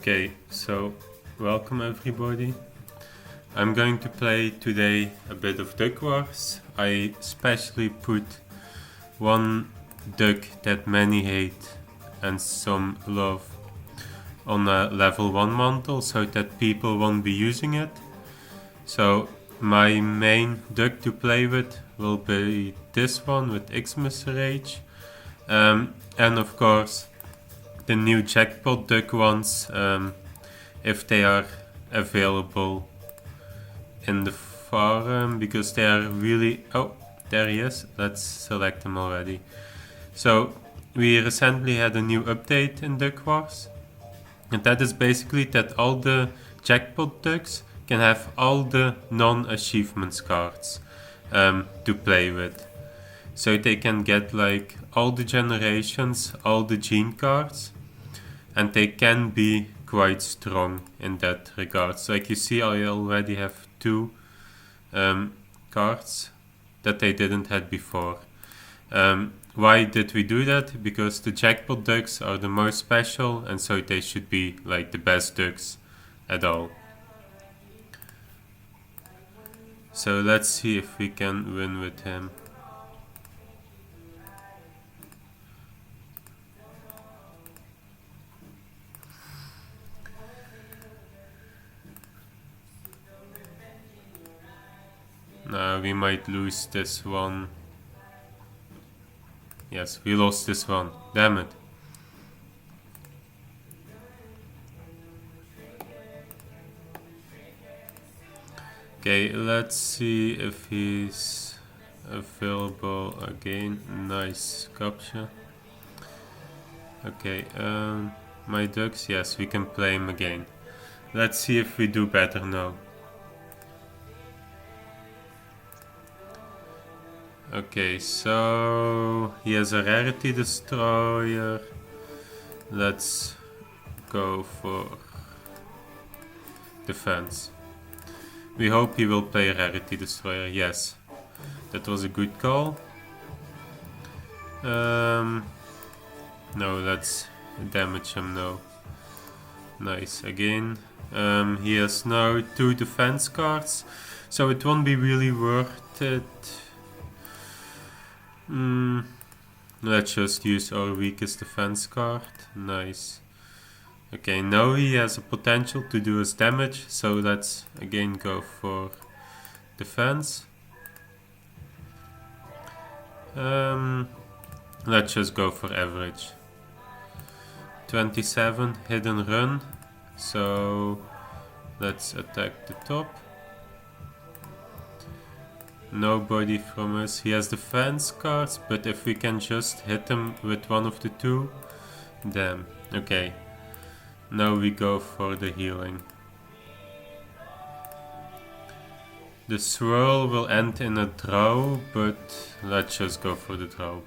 Okay, so welcome everybody. I'm going to play today a bit of Duck Wars. I specially put one duck that many hate and some love on a level 1 mantle so that people won't be using it. So my main duck to play with will be this one with Xmas Rage. And of course the new Jackpotduck ones, if they are available in the forum, because they are really... Oh, there he is. Let's select him already. So we recently had a new update in Duck Wars, and that is basically that all the Jackpot Ducks can have all the non-achievements cards to play with. So they can get like all the generations, all the gene cards, and they can be quite strong in that regard. So like you see, I already have two cards that they didn't have before. Why did we do that? Because the Jackpot Ducks are the most special, and so they should be like the best ducks at all. So let's see if we can win with him. No, we might lose this one. Yes, we lost this one. Damn it. Okay, let's see if he's available again. Nice capture. Okay, my ducks, yes, we can play him again. Let's see if we do better now. Okay, so he has a rarity destroyer. Let's go for defense. We hope he will play a rarity destroyer. Yes, that was a good call. No, let's damage him now. Nice, again. He has now 2 defense cards, so it won't be really worth it. Let's just use our weakest defense card. Nice. Okay, now he has a potential to do us damage, so let's again go for defense. Let's just go for average. 27 hit and run, so let's attack the top. Nobody from us. He has defense cards, but if we can just hit him with one of the 2, damn. Okay, now we go for the healing. The swirl will end in a draw, but let's just go for the draw.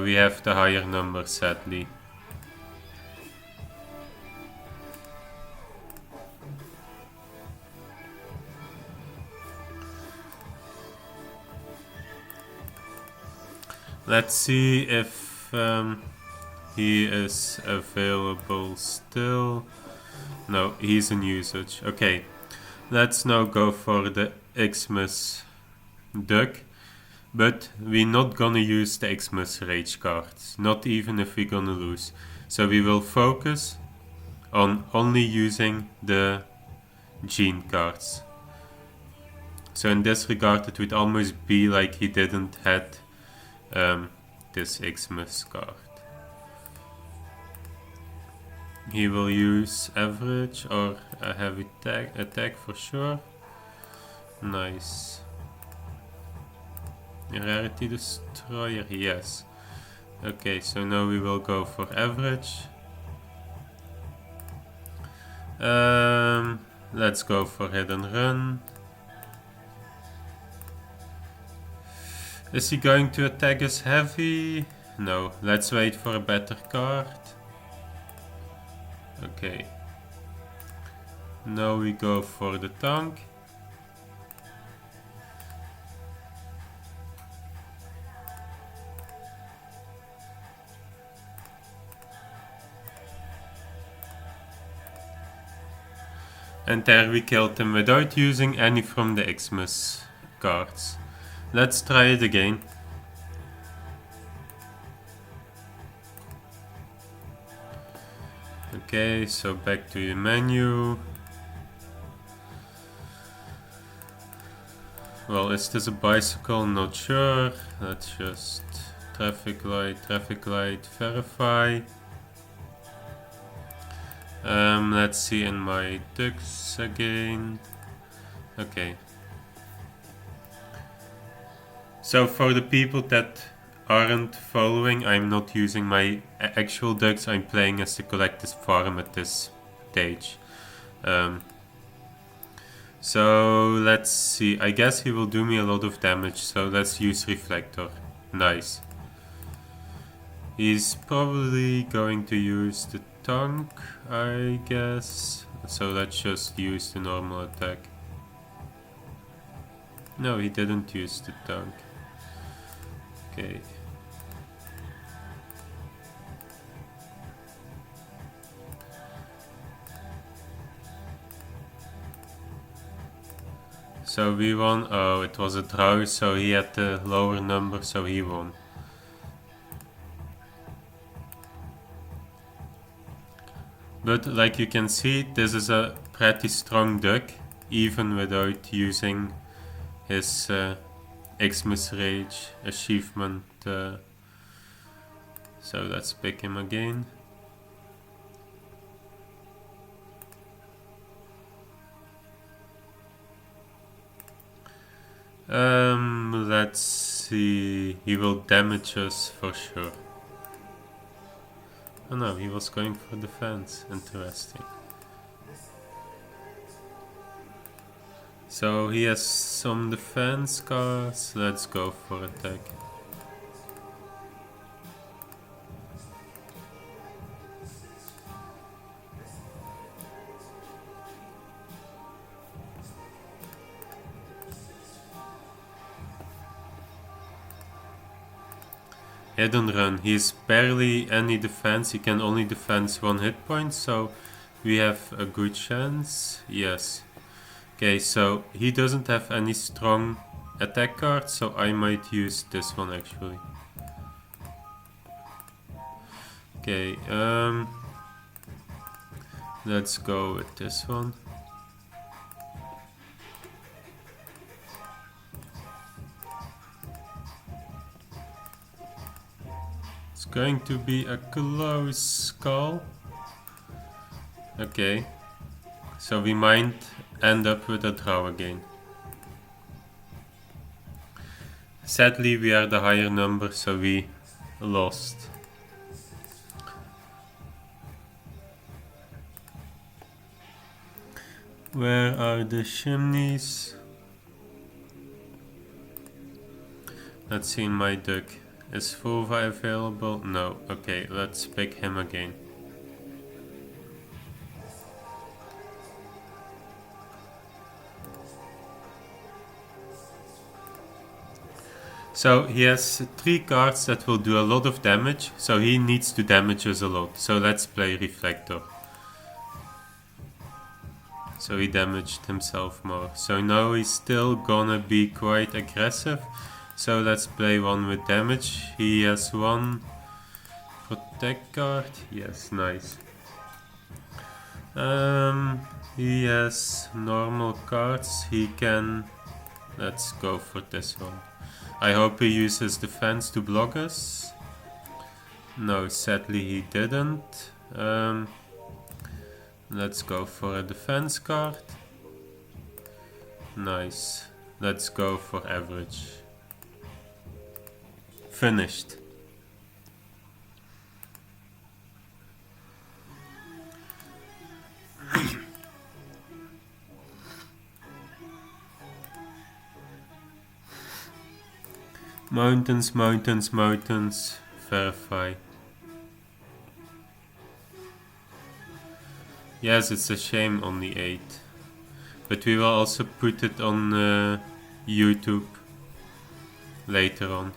We have the higher number, sadly. Let's see if he is available still. No, he's in usage. Okay, let's now go for the Xmas Duck. But we're not gonna use the Xmas Rage cards, not even if we're gonna lose. So we will focus on only using the gene cards. So in this regard, it would almost be like he didn't had this Xmas card. He will use average or a heavy attack for sure. Nice. Rarity destroyer, yes. Okay, so now we will go for average. Let's go for hit and run. Is he going to attack us heavy? No, let's wait for a better card. Okay. Now we go for the tank. And there we killed him without using any from the Xmas cards. Let's try it again. Okay, so back to the menu. Well, is this a bicycle? Not sure. Let's just traffic light, verify. Let's see in my ducks again. Okay. So for the people that aren't following, I'm not using my actual ducks, I'm playing as the collected farm at this stage. So let's see, I guess he will do me a lot of damage, so let's use reflector. Nice. He's probably going to use the tank, I guess. So let's just use the normal attack. No, he didn't use the tank. Okay. So we won. Oh, it was a draw, so he had the lower number, so he won. But like you can see, this is a pretty strong duck, even without using his Xmas Rage achievement. So let's pick him again. Let's see, he will damage us for sure. Oh no, he was going for defense, interesting. So he has some defense cards, let's go for attack. Hidden run, he has barely any defense, he can only defend 1 hit point, so we have a good chance, yes. Okay, so he doesn't have any strong attack cards, so I might use this one actually. Okay, let's go with this one. It's going to be a close call. Okay, so we might end up with a draw again. Sadly, we are the higher number, so we lost. Where are the chimneys? Let's see in my duck. Is Vova available? No. Okay, let's pick him again. So he has 3 cards that will do a lot of damage, so he needs to damage us a lot. So let's play Reflector. So he damaged himself more. So now he's still gonna be quite aggressive. So let's play one with damage. He has 1 protect card. Yes, nice. He has normal cards. He can... Let's go for this one. I hope he uses defense to block us. No, sadly he didn't. Let's go for a defense card. Nice. Let's go for average. Finished. Mountains, mountains, mountains. Verify. Yes, it's a shame only 8. But we will also put it on YouTube later on.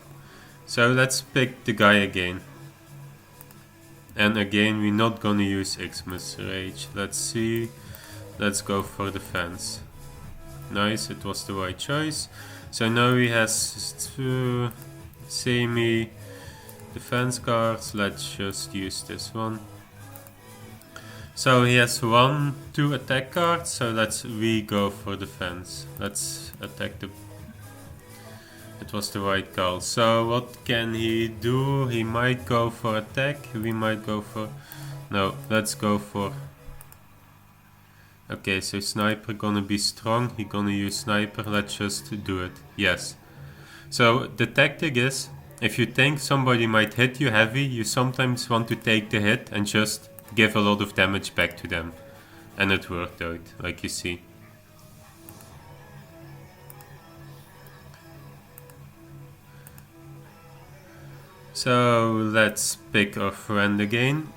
So let's pick the guy again. And again, we're not gonna use Xmas Rage. Let's see. Let's go for defense. Nice, it was the right choice. So now he has two semi defense cards. Let's just use this one. So he has 2 attack cards, so let's go for defense. Let's attack the... It was the right call. So what can he do? He might go for attack, we might go for... No, let's go for... Okay, so sniper gonna be strong, he gonna use sniper, let's just do it. Yes. So the tactic is, if you think somebody might hit you heavy, you sometimes want to take the hit and just give a lot of damage back to them. And it worked out, like you see. So let's pick our friend again.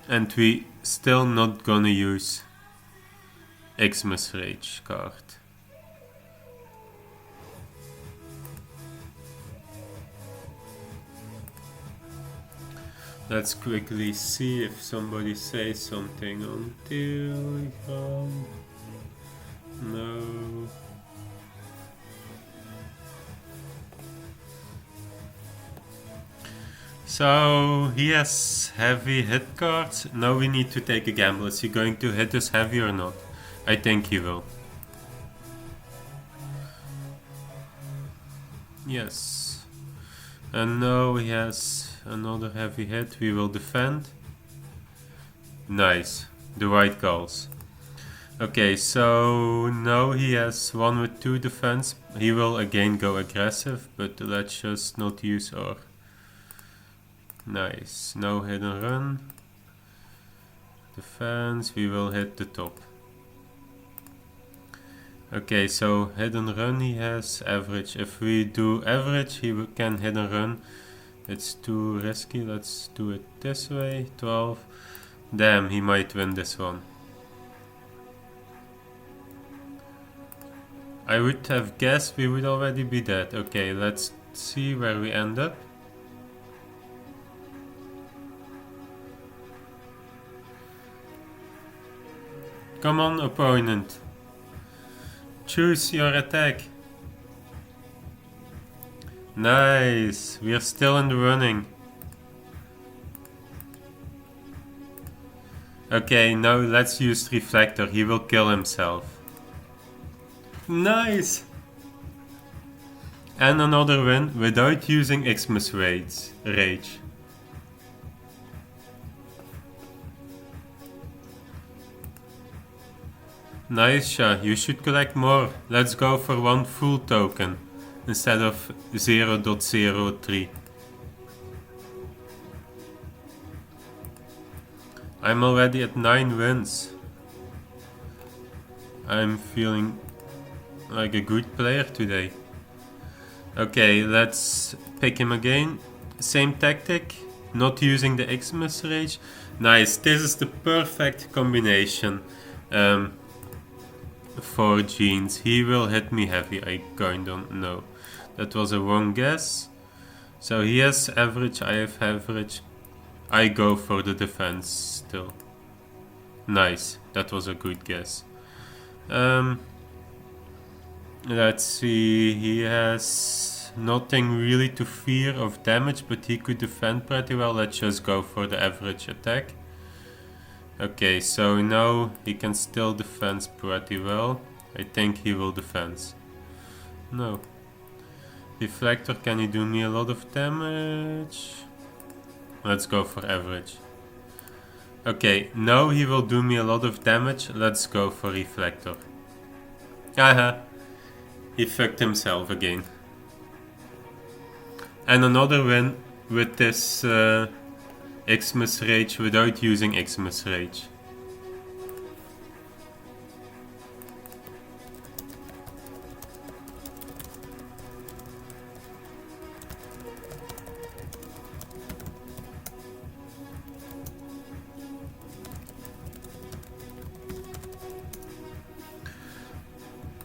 And we still not gonna use Xmas Rage card. Let's quickly see if somebody says something until we come. No. So he has heavy hit cards. Now we need to take a gamble. Is he going to hit us heavy or not? I think he will. Yes. And now he has another heavy hit. We will defend. Nice. The right calls. Okay, so now he has 1 with 2 defense. He will again go aggressive, but let's just not use our... Nice. No hit and run. Defense. We will hit the top. Okay, so hit and run he has average. If we do average, he can hit and run. It's too risky. Let's do it this way. 12. Damn, he might win this one. I would have guessed we would already be dead. Okay, let's see where we end up. Come on, opponent. Choose your attack. Nice. We are still in the running. Okay, now let's use Reflector. He will kill himself. Nice. And another win without using Xmas Rage. Nice, Sha. You should collect more. Let's go for 1 full token instead of 0.03. I'm already at 9 wins. I'm feeling like a good player today. Okay, let's pick him again. Same tactic, not using the Xmas Rage. Nice, this is the perfect combination. For Jeans. He will hit me heavy, I kinda don't know. That was a wrong guess. So he has average, I have average. I go for the defense still. Nice, that was a good guess. Let's see, he has nothing really to fear of damage, but he could defend pretty well. Let's just go for the average attack. Okay, so now he can still defend pretty well. I think he will defend. No. Reflector, can he do me a lot of damage? Let's go for average. Okay, now he will do me a lot of damage. Let's go for Reflector. Haha. He fucked himself again. And another win with this Xmas Rage without using Xmas Rage.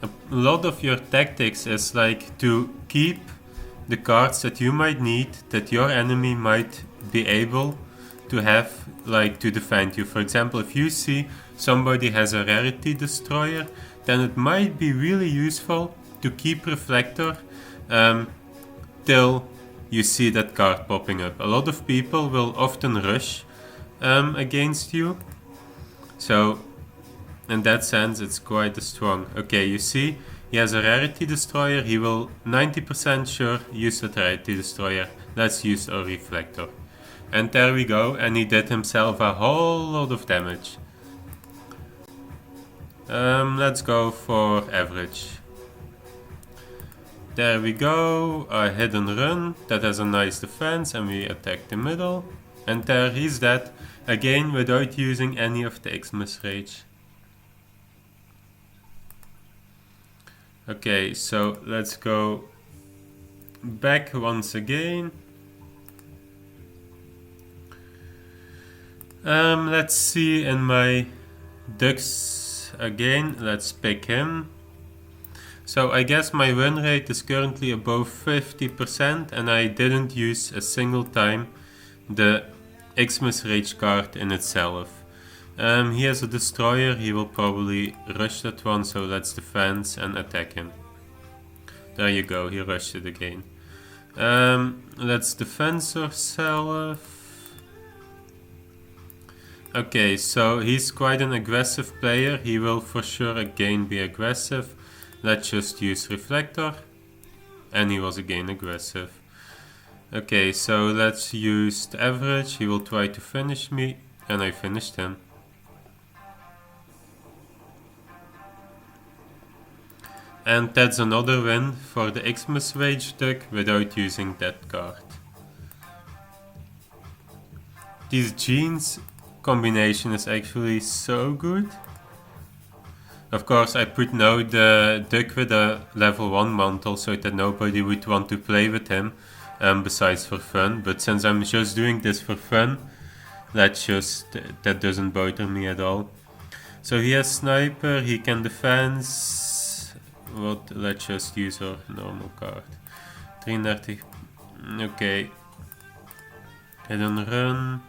A lot of your tactics is like to keep the cards that you might need, that your enemy might be able to have like to defend you. For example, if you see somebody has a rarity destroyer, then it might be really useful to keep reflector till you see that card popping up. A lot of people will often rush against you, so in that sense it's quite strong. Okay, you see he has a rarity destroyer, he will 90% sure use that rarity destroyer. Let's use our reflector. And there we go, and he did himself a whole lot of damage. Let's go for average. There we go, a hit and run, that has a nice defense, and we attack the middle. And there he's dead, again without using any of the Xmas rage. Okay, so let's go back once again. Let's see in my ducks again, let's pick him. So I guess my win rate is currently above 50% and I didn't use a single time the Xmas Rage card in itself. He has a destroyer, he will probably rush that one, so let's defense and attack him. There you go, he rushed it again. Let's defense ourselves. Okay, so he's quite an aggressive player, he will for sure again be aggressive. Let's just use reflector, and he was again aggressive. Okay, so let's use the average, he will try to finish me, and I finished him. And that's another win for the Xmas Rage deck without using that card. These jeans combination is actually so good. Of course I put now the duck with a level 1 mantle so that nobody would want to play with him besides for fun, but since I'm just doing this for fun, that doesn't bother me at all. So he has sniper, he can defense. Let's just use our normal card. 33. Okay. Hit and run.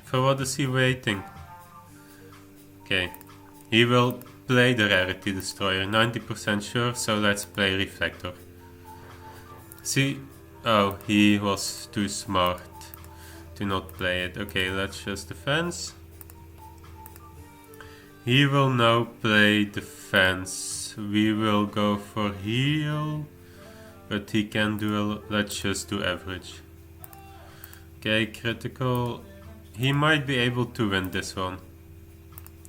For what is he waiting? Okay. He will play the rarity destroyer, 90% sure, so let's play reflector. See? Oh, he was too smart to not play it. Okay, let's just defense. He will now play defense. We will go for heal, but he can do let's just do average. Okay, critical. He might be able to win this one.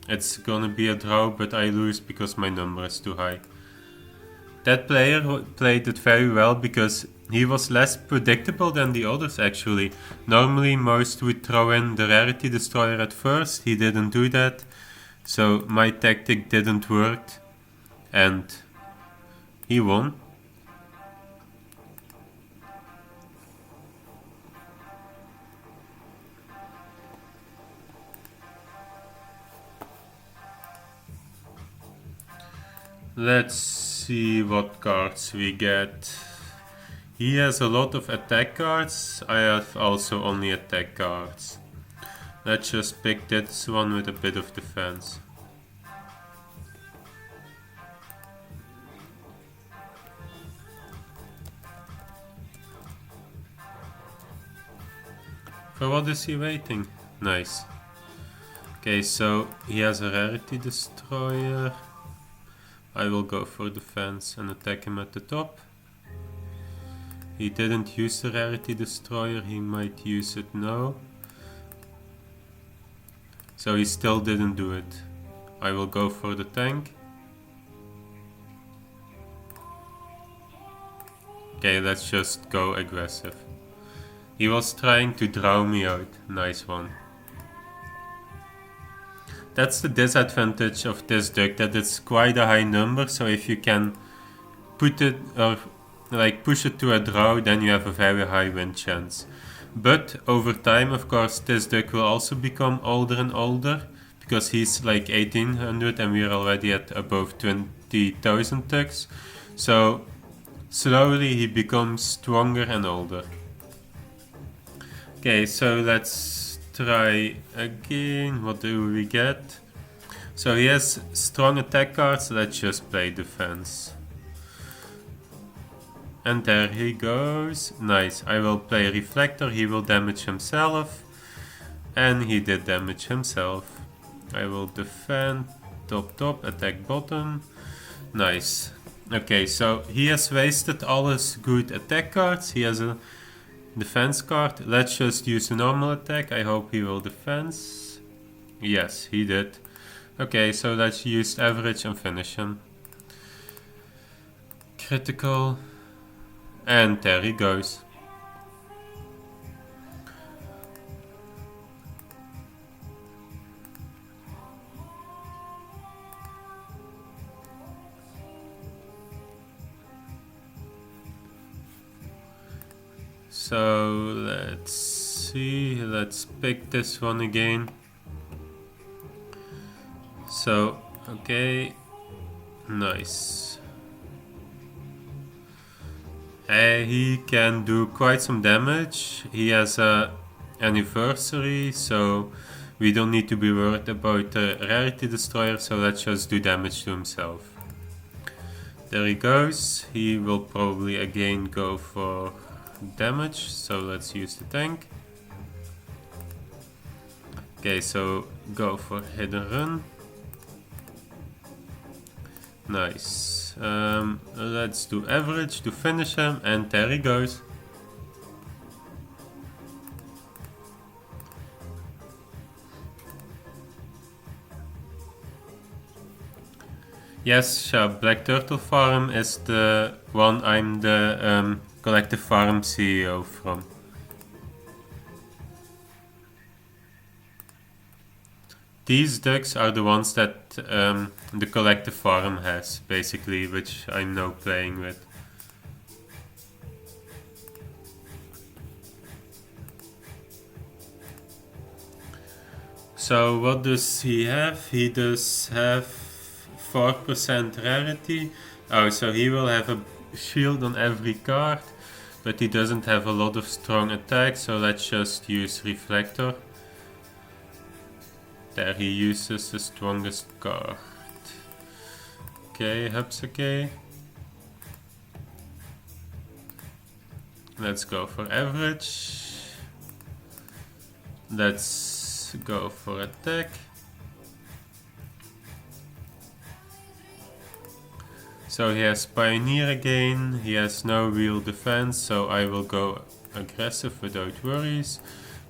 It's gonna be a draw, but I lose because my number is too high. That player played it very well because he was less predictable than the others actually. Normally most would throw in the rarity destroyer at first, he didn't do that. So my tactic didn't work and he won. Let's see what cards we get. He has a lot of attack cards, I have also only attack cards. Let's just pick this one with a bit of defense. For what is he waiting? Nice. Okay, so he has a rarity destroyer. I will go for defense and attack him at the top. He didn't use the rarity destroyer, he might use it now. So he still didn't do it. I will go for the tank. Okay, let's just go aggressive. He was trying to draw me out. Nice one. That's the disadvantage of this deck, that it's quite a high number, so if you can put it or like push it to a draw, then you have a very high win chance. But over time, of course, this deck will also become older and older because he's like 1800 and we're already at above 20,000 ducks. So slowly he becomes stronger and older. Okay, so let's try again. What do we get? So he has strong attack cards, let's just play defense. And there he goes. Nice. I will play Reflector, he will damage himself. And he did damage himself. I will defend top, attack bottom. Nice. Okay, so he has wasted all his good attack cards. He has a defense card. Let's just use a normal attack. I hope he will defense. Yes, he did. Okay, so let's use average and finish him. Critical. And there he goes. So let's see, let's pick this one again. So, okay, nice. He can do quite some damage. He has a anniversary, so we don't need to be worried about the rarity destroyer, so let's just do damage to himself. There he goes. He will probably again go for damage, so let's use the tank. Okay, so go for hit and run. Nice. Let's do average to finish him, and there he goes. Yes, BlackTurtleFarm is the one I'm the collective farm CEO from. These ducks are the ones that the collective farm has, basically, which I'm now playing with. So what does he have? He does have 4% rarity. Oh, so he will have a shield on every card, but he doesn't have a lot of strong attack, so let's just use Reflector. There he uses the strongest card. Okay, Hub's okay. Let's go for average. Let's go for attack. So he has Pioneer again, he has no real defense, so I will go aggressive without worries.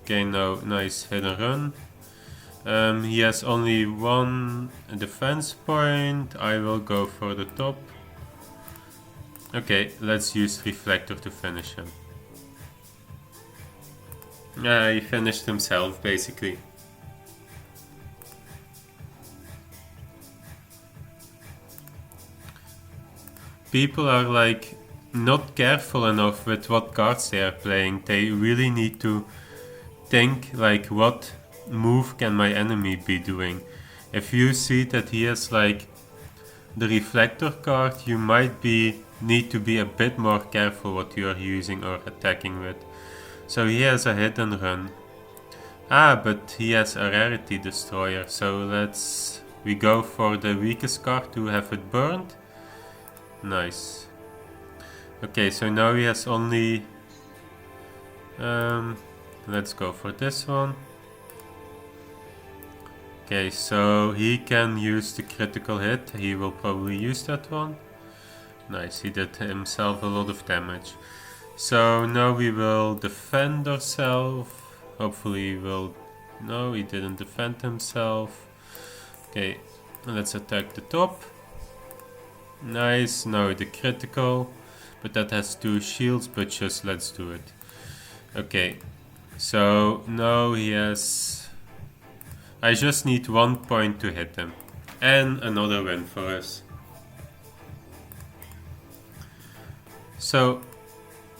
Okay, now nice hit and run. He has only one defense point, I will go for the top. Okay, let's use Reflector to finish him. He finished himself, basically. People are like not careful enough with what cards they are playing. They really need to think like, what move can my enemy be doing? If you see that he has like the Reflector card, you might need to be a bit more careful what you are using or attacking with. So he has a hit and run. But he has a rarity destroyer, so we go for the weakest card to have it burned. Nice. Okay, so now he has only let's go for this one. Okay, so he can use the critical hit. He will probably use that one. Nice, he did himself a lot of damage. So now we will defend ourselves. Hopefully he will... No, he didn't defend himself. Okay, let's attack the top. Nice, now the critical. But that has 2 shields, but just let's do it. Okay, so now he has... I just need 1 point to hit him. And another win for us. So,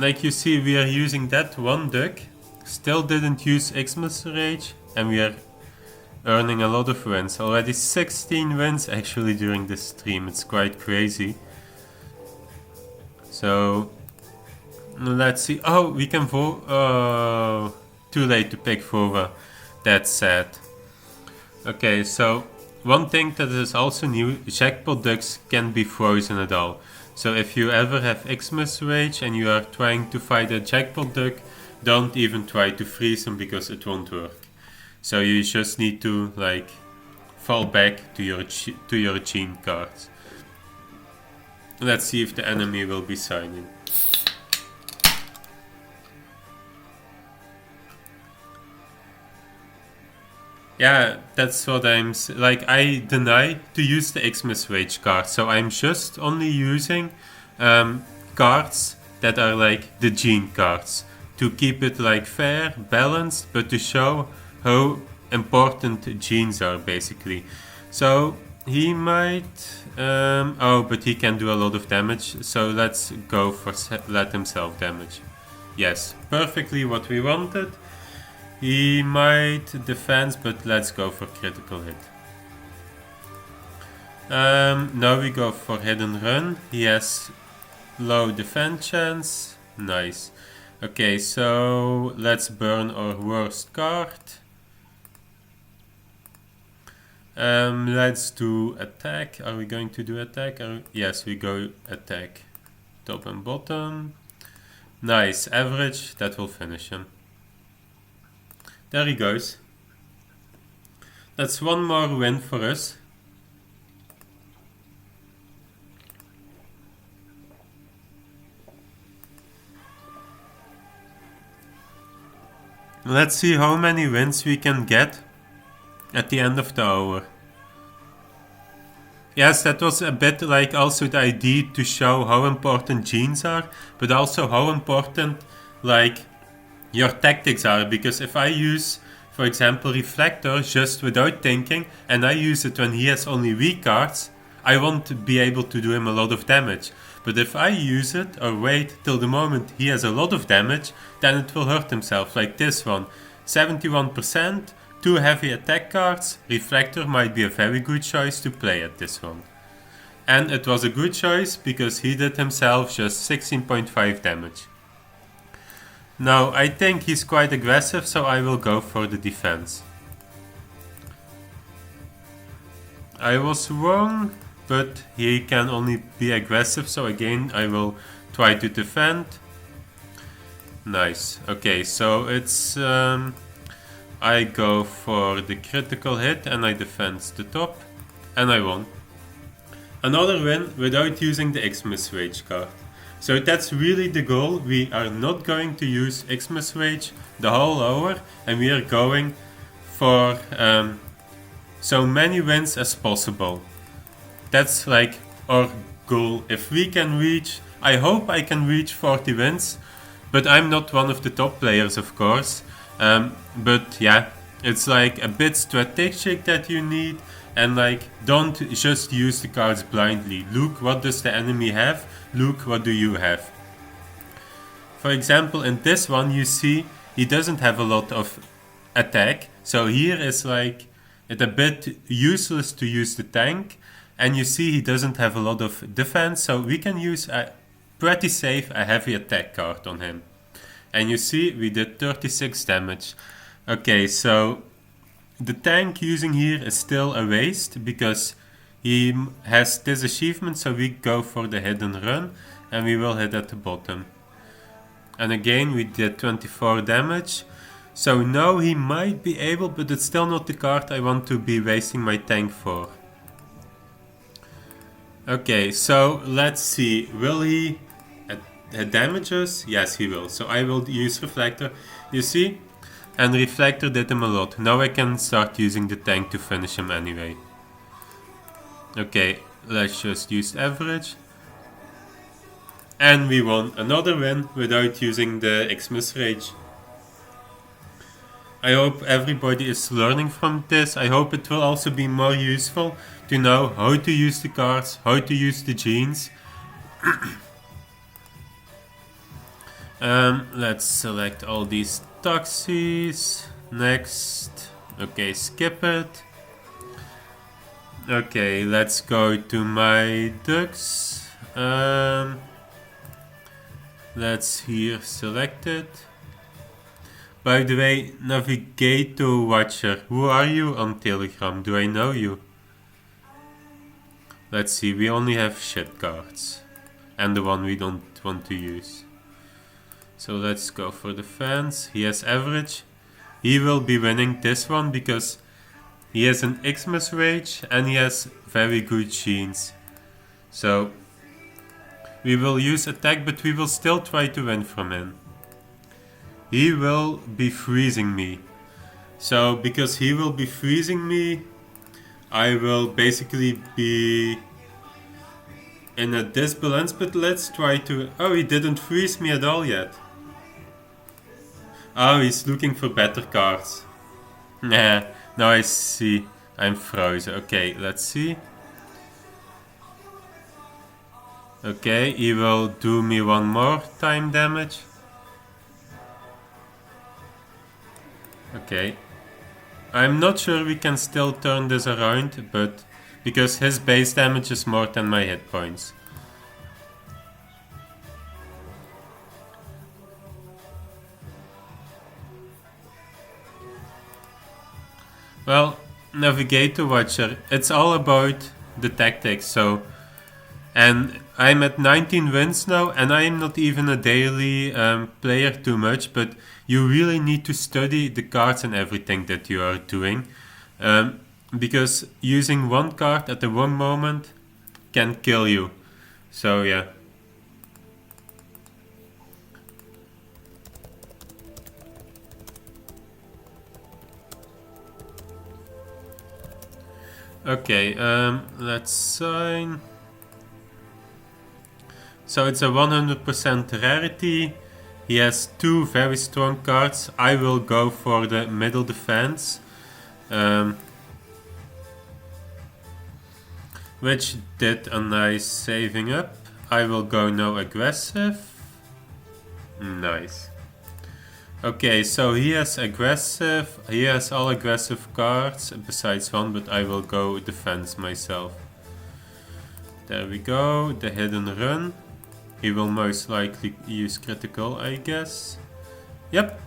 like you see, we are using that one duck. Still didn't use Xmas Rage. And we are earning a lot of wins. Already 16 wins actually during this stream. It's quite crazy. So let's see. Oh, we can vote. Oh, too late to pick Vova. That's sad. Okay, so one thing that is also new, jackpot ducks can be frozen at all. So if you ever have Xmas rage and you are trying to fight a jackpot duck, don't even try to freeze them because it won't work. So you just need to like fall back to your gene cards. Let's see if the enemy will be signing. Yeah, that's what I'm like. I deny to use the Xmas Rage card, so I'm just only using cards that are like the gene cards to keep it like fair, balanced, but to show how important genes are basically. So he might. Oh, but he can do a lot of damage. So let's go for let him self damage. Yes, perfectly what we wanted. He might defense, but let's go for critical hit. Now we go for hit and run. He has low defense chance. Nice. Okay, so let's burn our worst card. Let's do attack. Are we going to do attack? Yes, we go attack. Top and bottom. Nice. Average. That will finish him. There he goes. That's one more win for us. Let's see how many wins we can get at the end of the hour. Yes, that was a bit like also the idea to show how important genes are, but also how important like your tactics are, because if I use, for example, Reflector just without thinking, and I use it when he has only weak cards, I won't be able to do him a lot of damage. But if I use it or wait till the moment he has a lot of damage, then it will hurt himself, like this one. 71%, 2 heavy attack cards, Reflector might be a very good choice to play at this one. And it was a good choice because he did himself just 16.5 damage. Now, I think he's quite aggressive, so I will go for the defense. I was wrong, but he can only be aggressive, so again I will try to defend. Nice. Okay, so it's I go for the critical hit and I defend the top, and I won. Another win without using the Xmas Rage card. So that's really the goal. We are not going to use Xmas Rage the whole hour, and we are going for so many wins as possible. That's like our goal. If we can reach, I hope I can reach 40 wins, but I'm not one of the top players, of course. But yeah, it's like a bit strategic that you need, and like don't just use the cards blindly. Look, what does the enemy have? Look, what do you have? For example, in this one you see he doesn't have a lot of attack, so here is like it's a bit useless to use the tank, and you see he doesn't have a lot of defense, so we can use a pretty safe a heavy attack card on him. And you see we did 36 damage. Okay, so the tank using here is still a waste because he has this achievement, so we go for the hit and run, and we will hit at the bottom. And again we did 24 damage. So now he might be able, but it's still not the card I want to be wasting my tank for. Okay, so let's see. Will he damage us? Yes, he will. So I will use Reflector. You see? And Reflector did him a lot. Now I can start using the tank to finish him anyway. Okay, let's just use average. And we won another win without using the Xmas Rage. I hope everybody is learning from this. I hope it will also be more useful to know how to use the cards, how to use the genes. Let's select all these taxis. Next. Okay, skip it. Okay, let's go to my ducks. Let's here select it. By the way, Navigator Watcher, who are you on Telegram? Do I know you? Let's see, we only have shit cards. And the one we don't want to use. So let's go for the fans. He has average. He will be winning this one because he has an Xmas rage and he has very good genes. So we will use attack, but we will still try to win from him. He will be freezing me. So because he will be freezing me, I will basically be in a disbalance, but let's try to... Oh, he didn't freeze me at all yet. Oh, he's looking for better cards. Nah, now I see I'm frozen. Okay, let's see. Okay, he will do me one more time damage. Okay. I'm not sure we can still turn this around, but because his base damage is more than my hit points. Well, Navigator Watcher, it's all about the tactics, so... And I'm at 19 wins now, and I'm not even a daily player too much, but you really need to study the cards and everything that you are doing. Because using one card at the wrong moment can kill you. So yeah. Okay, let's sign. So it's a 100% rarity. He has two very strong cards. I will go for the middle defense. Which did a nice saving up. I will go no aggressive. Nice. Okay, so he has aggressive. He has all aggressive cards besides one, but I will go defense myself. There we go, the hidden run. He will most likely use critical, I guess. Yep.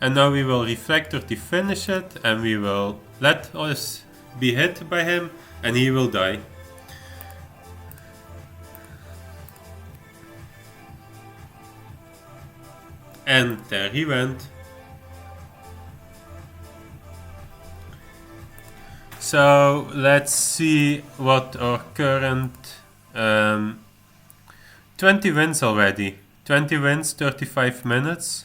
And now we will Reflector to finish it, and we will let us be hit by him, and he will die. And there he went. So let's see what our current 20 wins already. 20 wins, 35 minutes.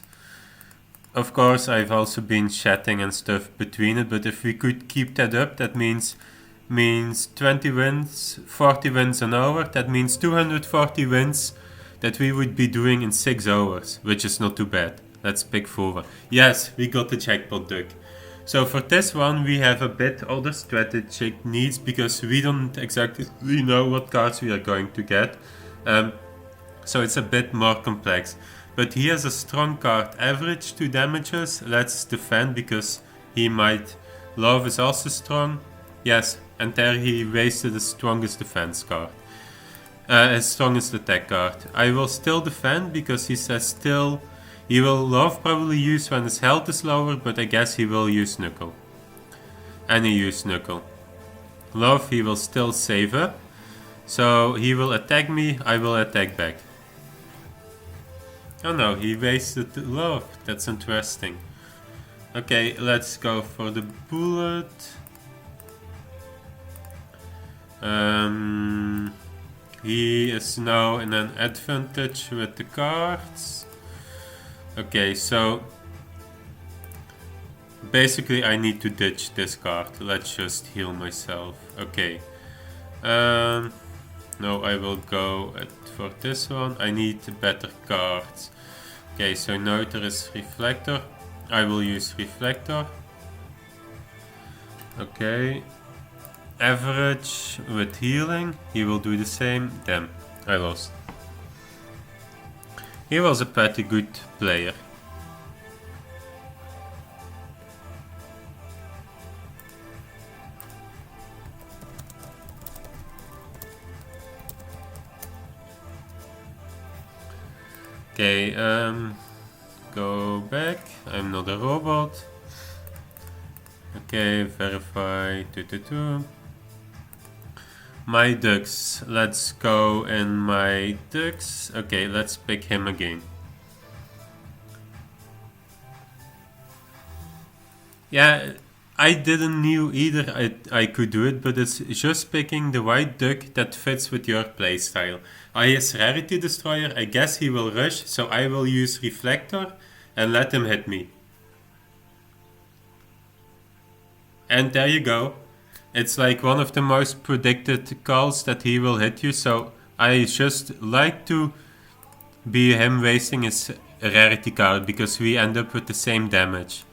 Of course, I've also been chatting and stuff between it, but if we could keep that up, that means 20 wins, 40 wins an hour. That means 240 wins that we would be doing in 6 hours, which is not too bad. Let's pick Vova. Yes, we got the jackpot duck. So for this one we have a bit other strategic needs because we don't exactly know what cards we are going to get. So it's a bit more complex. But he has a strong card, average 2 damages. Let's defend because he might... Love is also strong. Yes, and there he wasted the strongest defense card. His strongest attack card. I will still defend because he says still... He will Love probably use when his health is lower, but I guess he will use Knuckle. And he used Knuckle. Love he will still save up. So he will attack me, I will attack back. Oh no, he wasted the Love. That's interesting. Okay, let's go for the bullet. He is now in an advantage with the cards. Okay, so basically I need to ditch this card. Let's just heal myself. Okay. No, I will go for this one. I need better cards. Okay, so now there is Reflector. I will use Reflector. Okay. Average with healing. He will do the same. Damn, I lost. He was a pretty good player. Okay, go back. I'm not a robot. Okay, verify. My ducks. Let's go in my ducks. Okay, let's pick him again. Yeah, I didn't knew either I could do it, but it's just picking the white duck that fits with your playstyle. I is Rarity Destroyer, I guess he will rush, so I will use Reflector and let him hit me. And there you go. It's like one of the most predicted calls that he will hit you, so I just like to be him wasting his Rarity card because we end up with the same damage.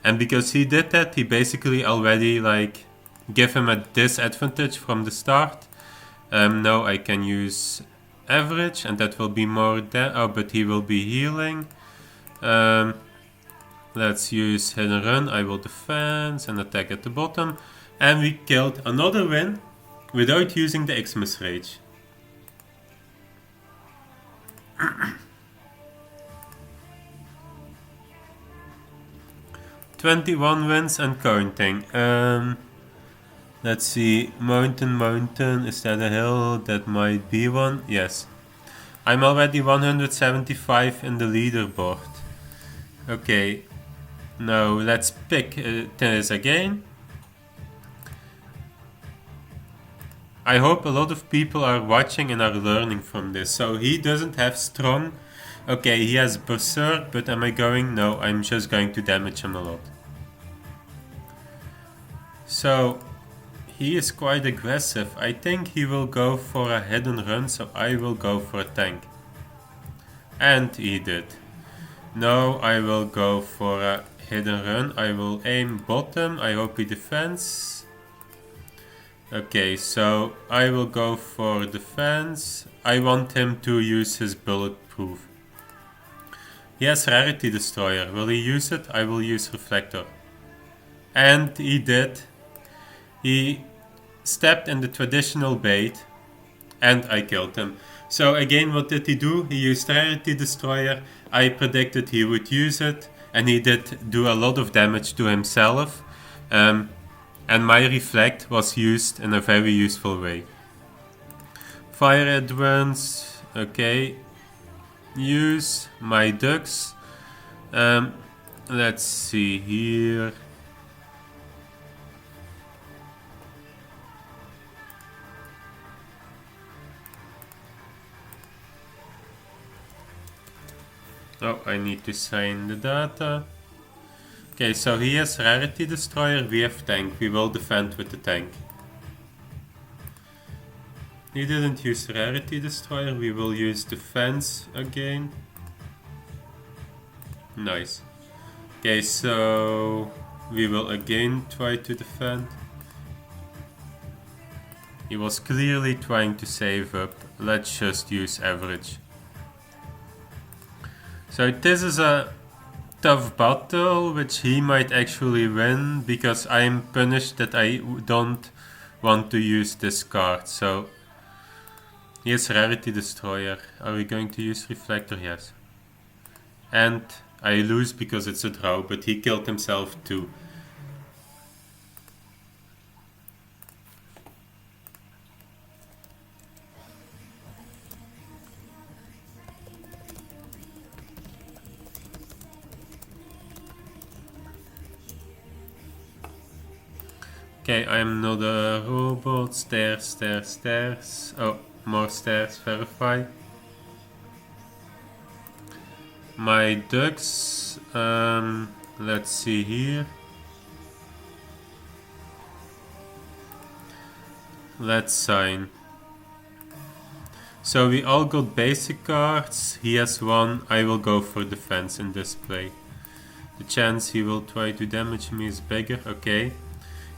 And because he did that, he basically already like give him a disadvantage from the start. Now I can use average and that will be more but he will be healing. Let's use hit and run. I will defense and attack at the bottom. And we killed another win without using the Xmas Rage. 21 wins and counting. Let's see. Mountain. Is that a hill? That might be one. Yes. I'm already 175 in the leaderboard. Okay. Now let's pick this again. I hope a lot of people are watching and are learning from this. So he doesn't have strong. Okay, he has Berserk, but am I going? No, I'm just going to damage him a lot. So, he is quite aggressive. I think he will go for a hit and run, so I will go for a tank. And he did. Now I will go for a hit and run. I will aim bottom. I hope he defends. Okay, so I will go for defense. I want him to use his bulletproof. He has Rarity Destroyer. Will he use it? I will use Reflector. And he did. He stepped in the traditional bait. And I killed him. So again, what did he do? He used Rarity Destroyer. I predicted he would use it. And he did do a lot of damage to himself. And my Reflect was used in a very useful way. Fire Advance. Okay. Use my ducks. Let's see here. Oh, I need to sign the data. Okay, so he has Rarity Destroyer, we have tank. We will defend with the tank. He didn't use Rarity Destroyer, we will use defense again. Nice. Okay, so we will again try to defend. He was clearly trying to save up. Let's just use average. So this is a tough battle, which he might actually win, because I am punished that I don't want to use this card. So he has Rarity Destroyer. Are we going to use Reflector? Yes. And I lose because it's a draw, but he killed himself too. Okay, I'm not a robot. Stairs. Oh, more stairs. Verify. My ducks. Let's see here. Let's sign. So we all got basic cards. He has one. I will go for defense in this play. The chance he will try to damage me is bigger. Okay.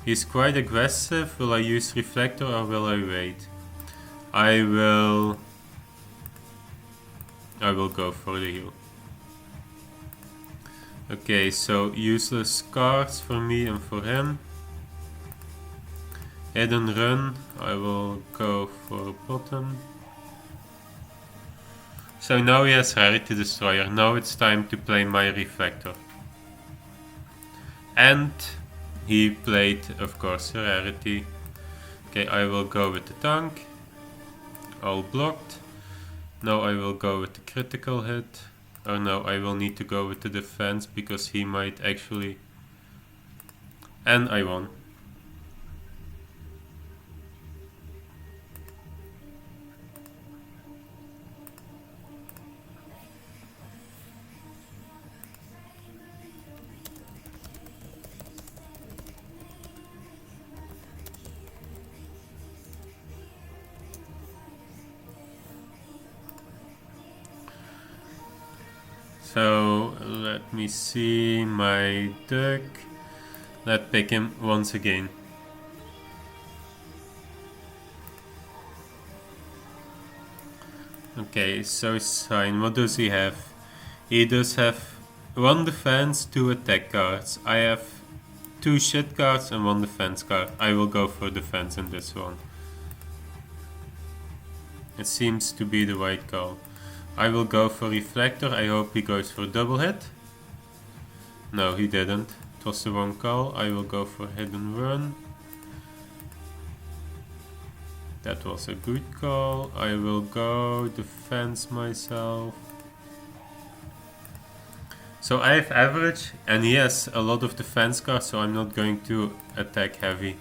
He's quite aggressive. Will I use Reflector or will I wait? I will go for the heal. Okay, so useless cards for me and for him. Hit and run. I will go for bottom. So now he has Rarity Destroyer. Now it's time to play my Reflector. And he played, of course, Rarity. Okay, I will go with the tank. All blocked. Now I will go with the critical hit. Or no, I will need to go with the defense because he might actually... And I won. So let me see my duck. Let's pick him once again. Okay, so Sign, what does he have? He does have 1 defense, 2 attack cards. I have 2 shit cards and 1 defense card. I will go for defense in this one. It seems to be the right call. I will go for Reflector. I hope he goes for double hit. No, he didn't. It was the wrong call. I will go for hit and run. That was a good call. I will go defense myself. So I have average and he has a lot of defense cards, so I'm not going to attack heavy.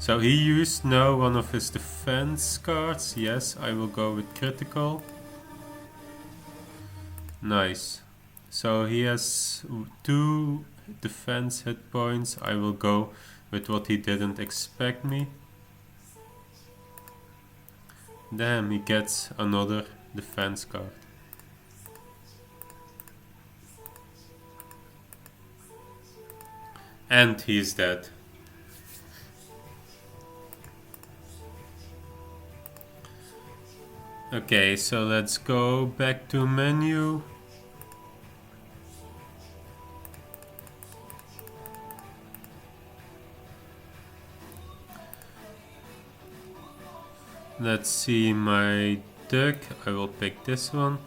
So he used now one of his defense cards. Yes, I will go with critical. Nice. So he has 2 defense hit points. I will go with what he didn't expect me. Damn, he gets another defense card. And he's dead. Okay, so let's go back to menu. Let's see my duck. I will pick this one.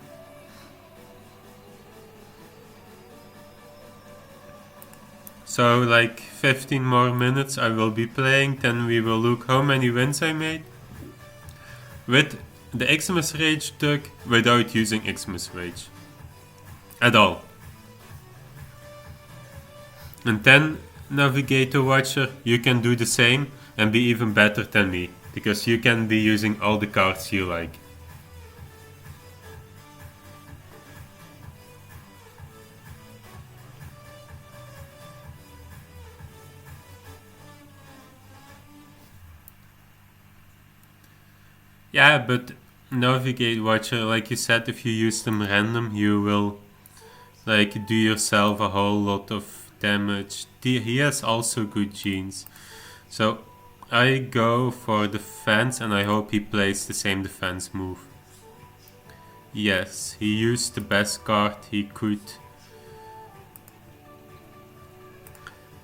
So like 15 more minutes I will be playing, then we will look how many wins I made with the Xmas Rage duck without using Xmas Rage at all. And then, Navigator Watcher, you can do the same and be even better than me, because you can be using all the cards you like. Yeah, but Navigate Watcher, like you said, if you use them random, you will like do yourself a whole lot of damage. He has also good genes. So I go for defense and I hope he plays the same defense move. Yes, he used the best card he could.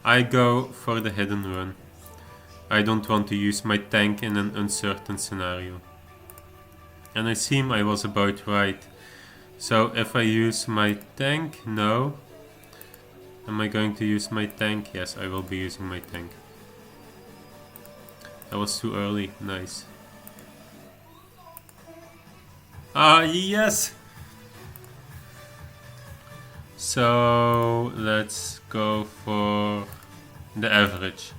I go for the hidden run. I don't want to use my tank in an uncertain scenario. And I seem I was about right. So if I use my tank, no. Am I going to use my tank? Yes, I will be using my tank. That was too early, nice. Ah, yes! So let's go for the average.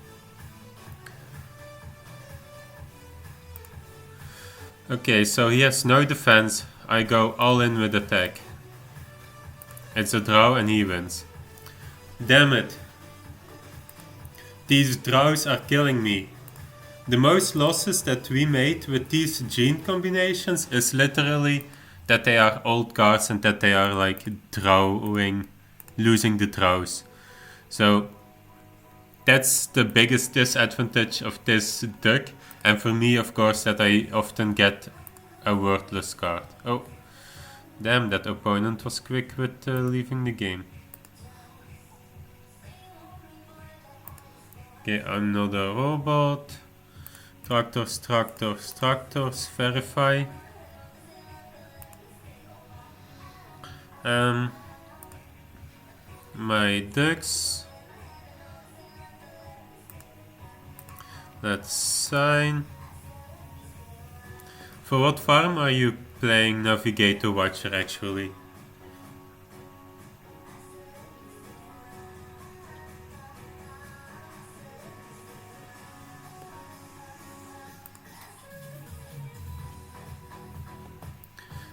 Okay, so he has no defense. I go all in with attack. It's a draw and he wins. Damn it. These draws are killing me. The most losses that we made with these gene combinations is literally that they are old cards and that they are like losing the draws. So that's the biggest disadvantage of this deck. And for me, of course, that I often get a worthless card. Oh, damn, that opponent was quick with leaving the game. Okay, another robot. Tractors, tractors, tractors, verify. My ducks. Let's sign. For what farm are you playing Navigator Watcher actually?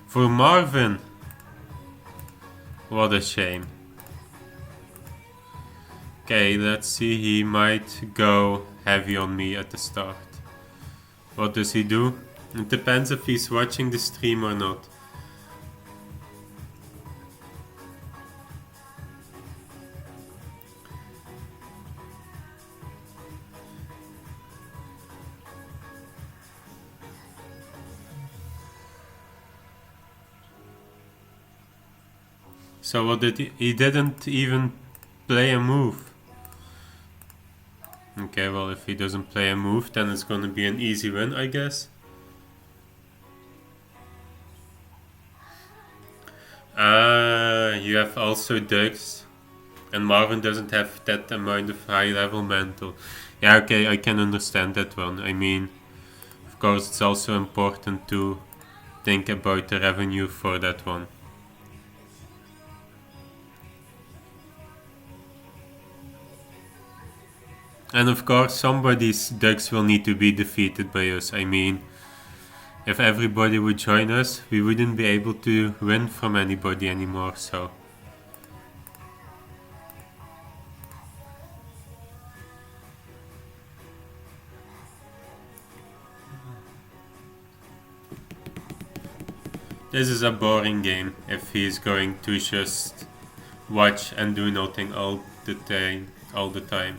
For Marvin. What a shame. Okay, let's see, he might go heavy on me at the start. What does he do? It depends if he's watching the stream or not. So what did he didn't even play a move. Okay, well, if he doesn't play a move, then it's gonna be an easy win, I guess. You have also ducks, and Marvin doesn't have that amount of high level mental. Yeah, okay, I can understand that one. I mean, of course, it's also important to think about the revenue for that one. And of course, somebody's ducks will need to be defeated by us. I mean, if everybody would join us, we wouldn't be able to win from anybody anymore, so. This is a boring game if he's going to just watch and do nothing all the time.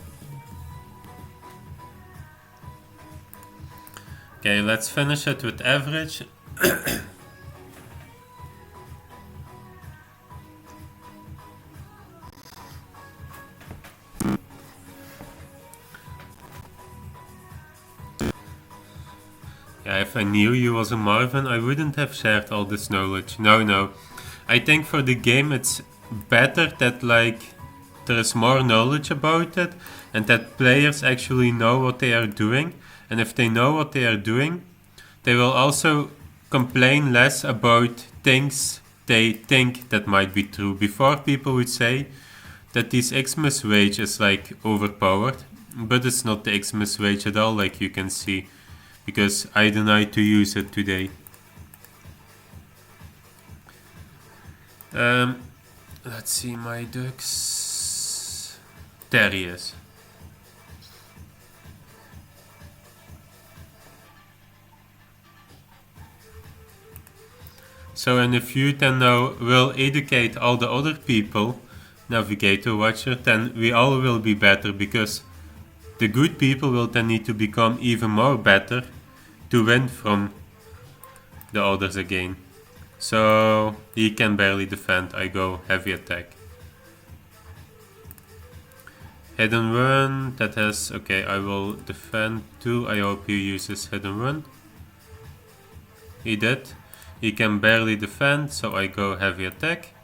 Okay, let's finish it with average. Yeah, if I knew you was a Marvin, I wouldn't have shared all this knowledge. No. I think for the game it's better that like there is more knowledge about it and that players actually know what they are doing. And if they know what they are doing, they will also complain less about things they think that might be true. Before, people would say that this Xmas wage is like overpowered, but it's not the Xmas wage at all, like you can see, because I denied to use it today. Let's see my ducks. There he is. So and if you then now will educate all the other people, Navigator Watcher, then we all will be better, because the good people will then need to become even more better to win from the others again. So he can barely defend, I go heavy attack. Hidden run, that has, okay, I will defend too, I hope he uses hidden run. He did. He can barely defend, so I go heavy attack.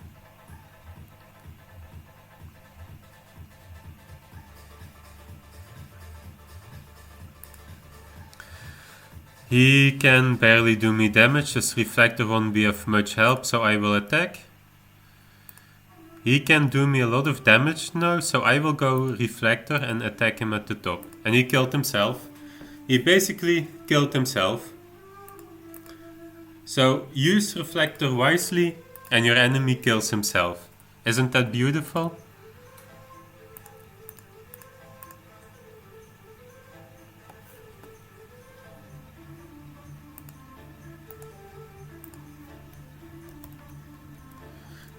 He can barely do me damage, his reflector won't be of much help, so I will attack. He can do me a lot of damage now, so I will go reflector and attack him at the top. And he killed himself. He basically killed himself. So use reflector wisely and your enemy kills himself. Isn't that beautiful?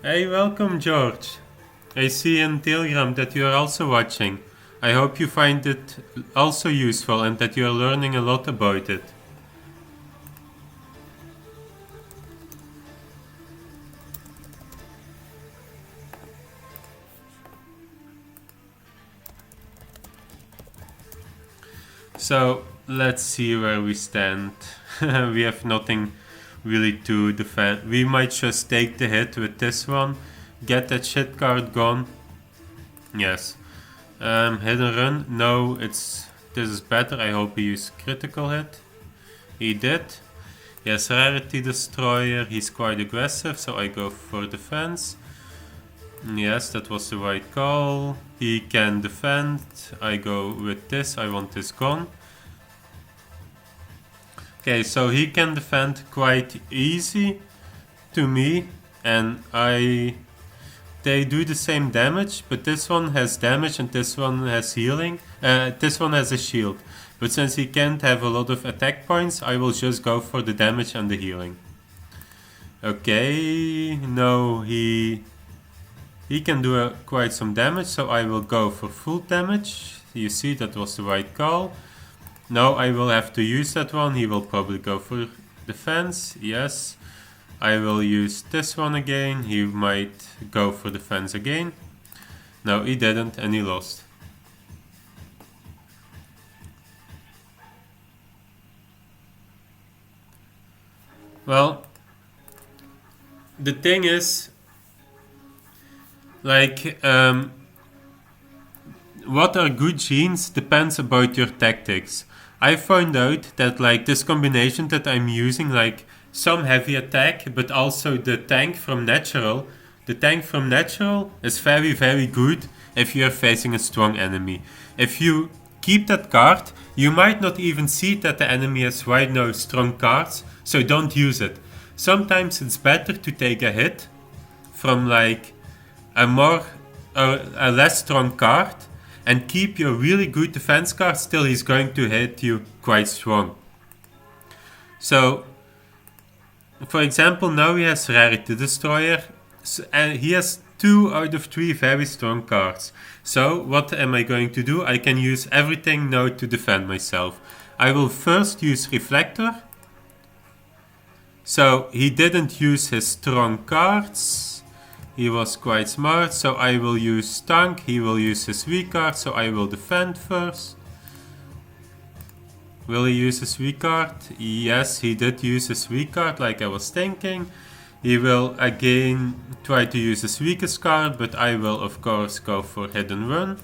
Hey, welcome George. I see in Telegram that you are also watching. I hope you find it also useful and that you are learning a lot about it. So let's see where we stand. We have nothing really to defend. We might just take the hit with this one, get that shit card gone. Yes. Hit and run. No, this is better. I hope he used critical hit. He did. Yes, Rarity Destroyer. He's quite aggressive, so I go for defense. Yes, that was the right call. He can defend. I go with this. I want this gone. Okay, so he can defend quite easy to me, and they do the same damage, but this one has damage and this one has healing. This one has a shield, but since he can't have a lot of attack points, I will just go for the damage and the healing. Okay, no, he can do quite some damage, so I will go for full damage. You see, that was the right call. Now I will have to use that one. He will probably go for defense. Yes. I will use this one again. He might go for defense again. No, he didn't, and he lost. Well, the thing is, like, what are good genes depends about your tactics. I found out that like this combination that I'm using, like some heavy attack, but also the tank from natural. The tank from natural is very, very good if you're facing a strong enemy. If you keep that card, you might not even see that the enemy has right now strong cards, so don't use it. Sometimes it's better to take a hit from like a less strong card and keep your really good defense card, still he's going to hit you quite strong. So, for example, now he has Rarity Destroyer, and he has 2 out of 3 very strong cards. So, what am I going to do? I can use everything now to defend myself. I will first use Reflector. So, he didn't use his strong cards. He was quite smart, so I will use Tank. He will use his weak card, so I will defend first. Will he use his weak card? Yes, he did use his weak card, like I was thinking. He will again try to use his weakest card, but I will of course go for hit and run.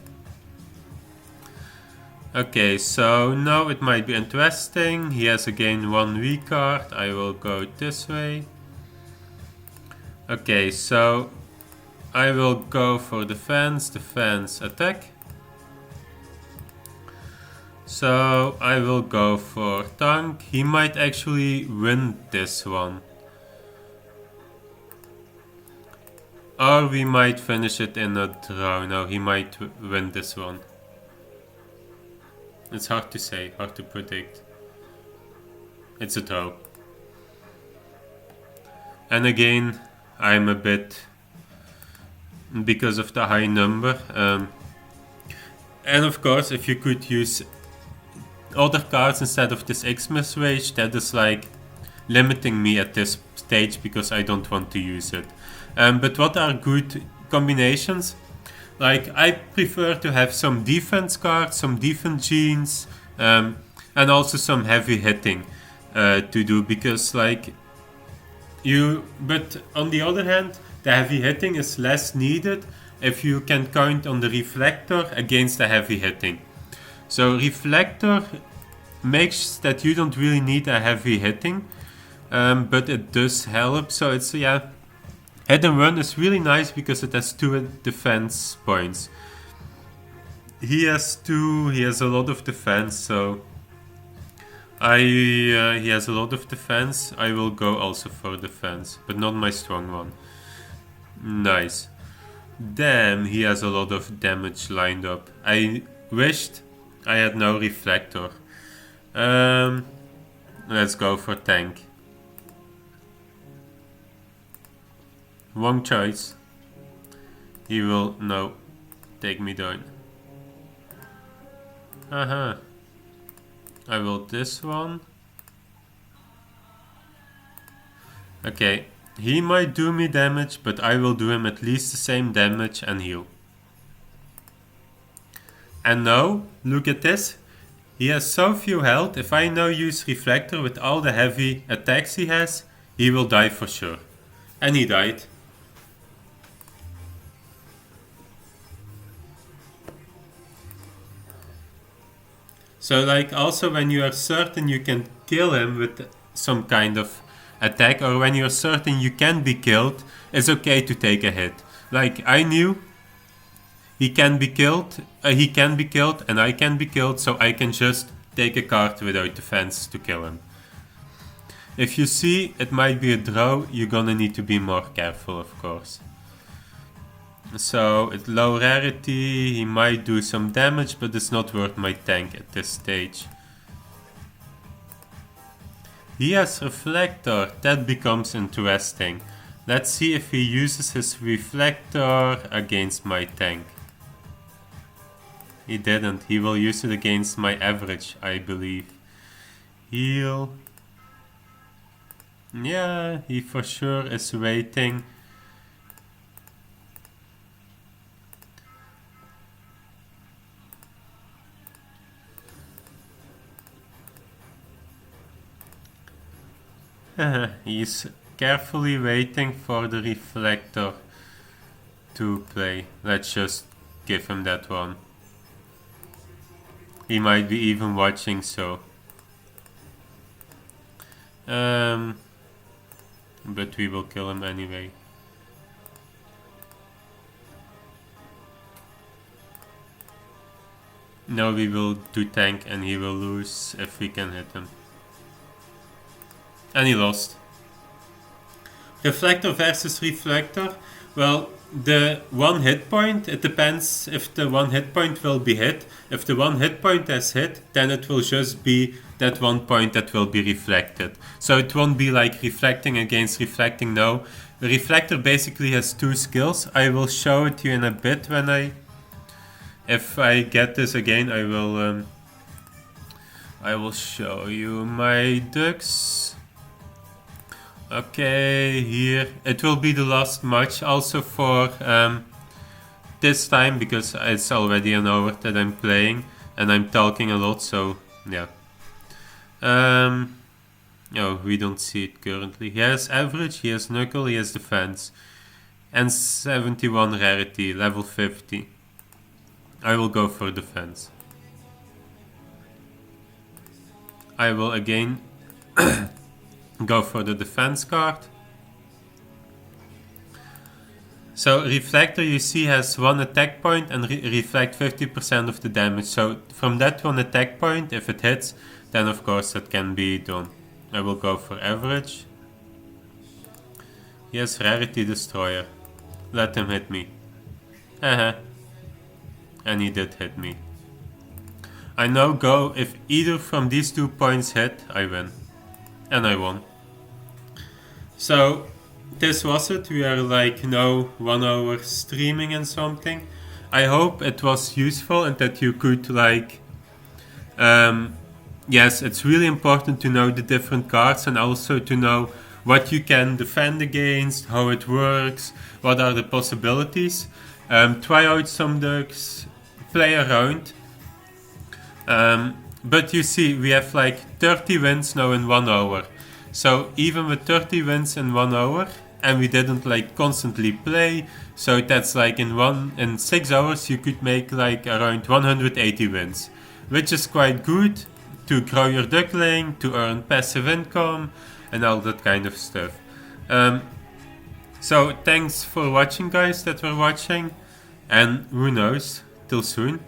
Okay, so now it might be interesting. He has again 1 weak card. I will go this way. Okay, so I will go for defense, attack. So I will go for tank. He might actually win this one. Or we might finish it in a draw. No, he might win this one. It's hard to say, hard to predict. It's a draw. And again, I'm a bit, because of the high number. And of course, if you could use other cards instead of this Xmas rage, that is like limiting me at this stage because I don't want to use it. But what are good combinations? Like, I prefer to have some defense cards, some defense genes, and also some heavy hitting to do, because like but on the other hand, the heavy hitting is less needed if you can count on the Reflector against the heavy hitting. So Reflector makes that you don't really need a heavy hitting, but it does help. So it's, yeah, hit and run is really nice because it has 2 defense points. He has 2, he has a lot of defense, so he has a lot of defense. I will go also for defense, but not my strong one. Nice. Damn, he has a lot of damage lined up. I wished I had no Reflector. Let's go for tank. Wrong choice. He will now take me down. Haha. I will this one. Okay. He might do me damage, but I will do him at least the same damage and heal. And now, look at this. He has so few health. If I now use Reflector with all the heavy attacks he has, he will die for sure. And he died. So like also when you are certain you can kill him with some kind of attack, or when you're certain you can be killed, it's okay to take a hit. Like I knew he can be killed, and I can be killed, so I can just take a card without defense to kill him. If you see it might be a draw, you're gonna need to be more careful, of course. So at low rarity he might do some damage, but it's not worth my tank at this stage. He has Reflector, that becomes interesting. Let's see if he uses his Reflector against my tank. He didn't, he will use it against my average, I believe. Heal. Yeah, he for sure is waiting. He's carefully waiting for the Reflector to play. Let's just give him that one. He might be even watching, so. But we will kill him anyway. No, we will do tank and he will lose if we can hit him. And he lost. Reflector versus Reflector. Well, the one hit point, it depends if the one hit point will be hit. If the one hit point is hit, then it will just be that one point that will be reflected. So it won't be like reflecting against reflecting, no. The Reflector basically has two skills. I will show it to you in a bit when if I get this again, I will show you my ducks. Okay, here it will be the last match also for this time, because it's already an hour that I'm playing and I'm talking a lot, so yeah. No, we don't see it currently. He has average, he has knuckle, he has defense, and 71 rarity, level 50. I will go for defense. I will again go for the defense card. So Reflector, you see, has one attack point and reflect 50% of the damage. So from that one attack point, if it hits, then of course that can be done. I will go for average. He has Rarity Destroyer. Let him hit me. And he did hit me. I now go, if either from these 2 points hit, I win. And I won. So this was it. We are like now 1 hour streaming and something. I hope it was useful and that you could like yes, it's really important to know the different cards and also to know what you can defend against, how it works, what are the possibilities. Try out some decks, play around. But you see, we have like 30 wins now in 1 hour. So even with 30 wins in 1 hour, and we didn't like constantly play, so that's like in 6 hours you could make like around 180 wins, which is quite good to grow your duckling, to earn passive income, and all that kind of stuff. So thanks for watching, guys that were watching, and who knows, till soon.